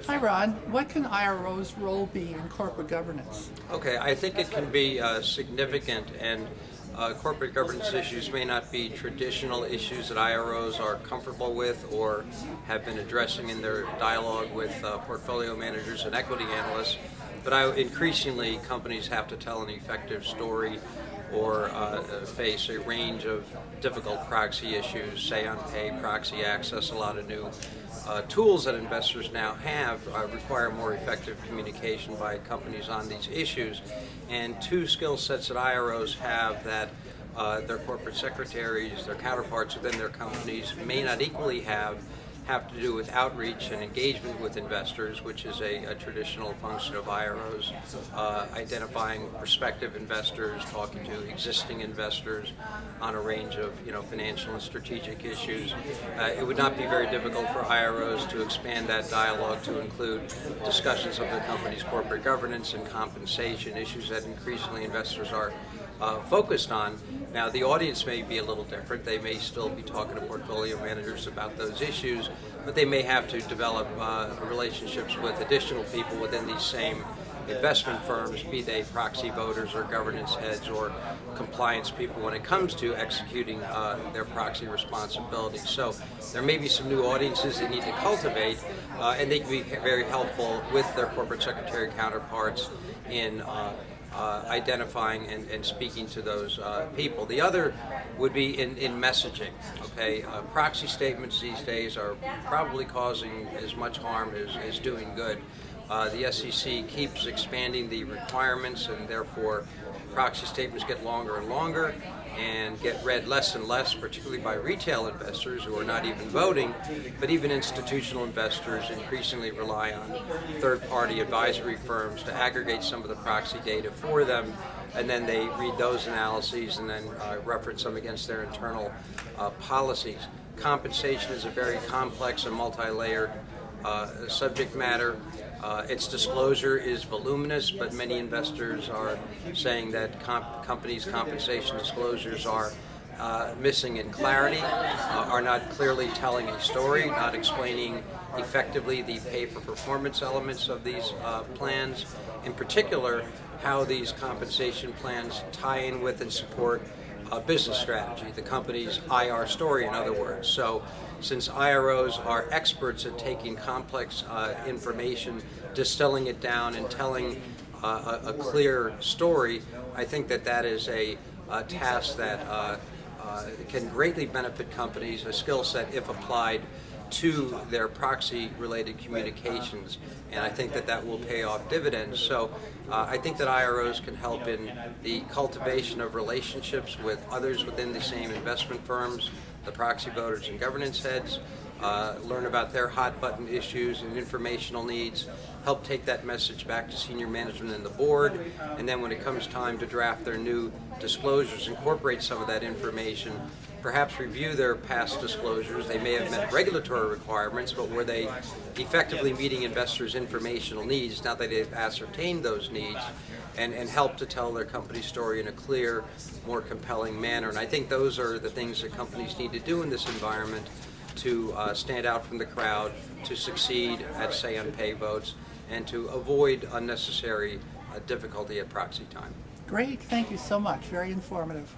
Hi, Ron. What can IRO's role be in corporate governance? Okay, I think it can be significant, and corporate governance issues may not be traditional issues that IROs are comfortable with or have been addressing in their dialogue with portfolio managers and equity analysts, but increasingly companies have to tell an effective story or face a range of difficult proxy issues, say on pay, proxy access. A lot of new tools that investors now have require more effective communication by companies on these issues. And two skill sets that IROs have that their corporate secretaries, their counterparts within their companies may not equally have to do with outreach and engagement with investors, which is a traditional function of IROs, identifying prospective investors, talking to existing investors on a range of financial and strategic issues. It would not be very difficult for IROs to expand that dialogue to include discussions of the company's corporate governance and compensation, issues that increasingly investors are focused on. Now, the audience may be a little different. They may still be talking to portfolio managers about those issues, but they may have to develop relationships with additional people within these same investment firms, be they proxy voters or governance heads or compliance people when it comes to executing their proxy responsibilities. So there may be some new audiences they need to cultivate, and they can be very helpful with their corporate secretary counterparts in identifying and speaking to those people. The other would be in messaging. Okay, proxy statements these days are probably causing as much harm as doing good. The SEC keeps expanding the requirements, and therefore proxy statements get longer and longer and get read less and less, particularly by retail investors who are not even voting, but even institutional investors increasingly rely on third-party advisory firms to aggregate some of the proxy data for them, and then they read those analyses and then reference them against their internal policies. Compensation is a very complex and multi-layered subject matter. Its disclosure is voluminous, but many investors are saying that companies' compensation disclosures are missing in clarity, are not clearly telling a story, not explaining effectively the pay-for-performance elements of these plans, in particular how these compensation plans tie in with and support business strategy, the company's IR story, in other words. So since IROs are experts at taking complex information, distilling it down, and telling a clear story, I think that is a task that can greatly benefit companies, a skill set if applied to their proxy-related communications, and I think that will pay off dividends. So I think that IROs can help in the cultivation of relationships with others within the same investment firms, the proxy voters and governance heads, learn about their hot-button issues and informational needs, help take that message back to senior management and the board, and then when it comes time to draft their new disclosures, incorporate some of that information, perhaps review their past disclosures. They may have met regulatory requirements, but were they effectively meeting investors' informational needs now that they've ascertained those needs, and help to tell their company story in a clear, more compelling manner. And I think those are the things that companies need to do in this environment to stand out from the crowd, to succeed at say-on-pay votes, and to avoid unnecessary difficulty at proxy time. Great. Thank you so much. Very informative.